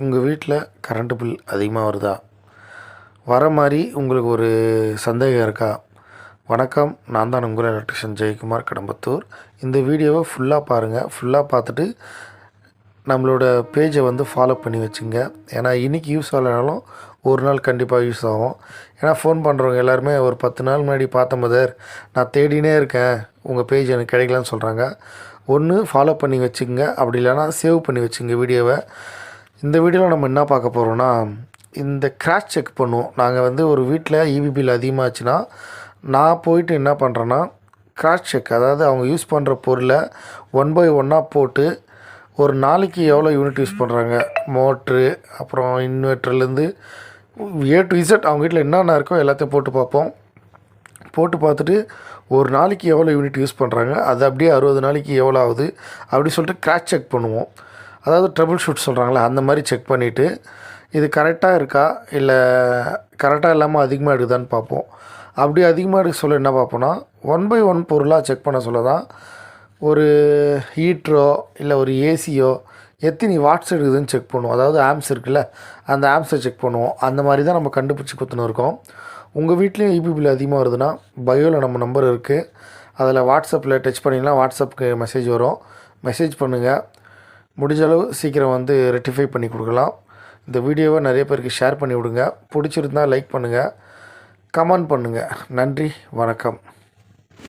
உங்கள் வீட்டில் current bill அதிகமாக வருதா? வர மாதிரி உங்களுக்கு ஒரு சந்தேகம் இருக்கா? வணக்கம், நான் தான் உங்கள் எலக்ட்ரிஷியன் ஜெயக்குமார், கடம்பத்தூர். இந்த வீடியோவை ஃபுல்லாக பாருங்கள். ஃபுல்லாக பார்த்துட்டு நம்மளோட பேஜை ஃபாலோ பண்ணி வச்சுங்க. ஏன்னா இன்றைக்கி யூஸ் ஆகலைனாலும் ஒரு நாள் கண்டிப்பாக யூஸ் ஆகும். ஏன்னா ஃபோன் பண்ணுறவங்க எல்லாருமே ஒரு 10 நாள் முன்னாடி பார்த்தேன் மதர், நான் தேடினே இருக்கேன், உங்கள் பேஜ் எனக்கு கிடைக்கலன்னு சொல்கிறாங்க. ஒன்று ஃபாலோ பண்ணி வச்சுங்க, அப்படி இல்லைனா சேவ் பண்ணி வச்சுங்க வீடியோவை. இந்த வீடியோவில் நம்ம என்ன பார்க்க போகிறோன்னா, இந்த கிராஷ் செக் பண்ணுவோம். நாங்கள் ஒரு வீட்டில் ஈபி பில் அதிகமாகச்சுன்னா நான் போயிட்டு என்ன பண்ணுறேன்னா, கிராஷ் செக், அதாவது அவங்க யூஸ் பண்ணுற பொருளை 1 by 1 போட்டு ஒரு நாளைக்கு எவ்வளோ யூனிட் யூஸ் பண்ணுறாங்க, மோட்ரு, அப்புறம் இன்வெர்ட்டர்லேருந்து A to Z அவங்க வீட்டில் என்னென்ன இருக்கோ எல்லாத்தையும் போட்டு பார்ப்போம். போட்டு பார்த்துட்டு ஒரு நாளைக்கு எவ்வளோ யூனிட் யூஸ் பண்ணுறாங்க, அது அப்படியே 60 நாளைக்கு எவ்வளோ ஆகுது அப்படி சொல்லிட்டு கிராஷ் செக் பண்ணுவோம். அதாவது ட்ரபிள் ஷூட் சொல்கிறாங்களே, அந்த மாதிரி செக் பண்ணிவிட்டு இது கரெக்டாக இருக்கா இல்லை கரெக்டாக இல்லாமல் அதிகமாக எடுக்குதான்னு பார்ப்போம். அப்படி அதிகமாக எடுக்க சொல்ல என்ன பார்ப்போன்னா, 1 by 1 பொருளாக செக் பண்ண சொல்ல தான் ஒரு ஹீட்ரோ இல்லை ஒரு ஏசியோ எத்தனை வாட்ஸ் எடுக்குதுன்னு செக் பண்ணுவோம். அதாவது ஆம்ஸ் இருக்குல்ல, அந்த ஆம்ஸை செக் பண்ணுவோம். அந்த மாதிரி தான் நம்ம கண்டுபிடிச்சி கொடுத்துன்னு இருக்கோம். உங்கள் வீட்லேயும் ஈபி பில் அதிகமாக வருதுன்னா பயோவில் நம்ம நம்பர் இருக்குது, அதில் வாட்ஸ்அப்பில் டச் பண்ணிங்கன்னா வாட்ஸ்அப்புக்கு மெசேஜ் வரும். மெசேஜ் பண்ணுங்கள். முடிஞ்ச அளவு சீக்கிரம் ரெக்டிஃபை பண்ணி கொடுக்கலாம். இந்த வீடியோவை நிறைய பேருக்கு ஷேர் பண்ணி விடுங்க. பிடிச்சிருந்தால் லைக் பண்ணுங்கள், கமெண்ட் பண்ணுங்கள். நன்றி, வணக்கம்.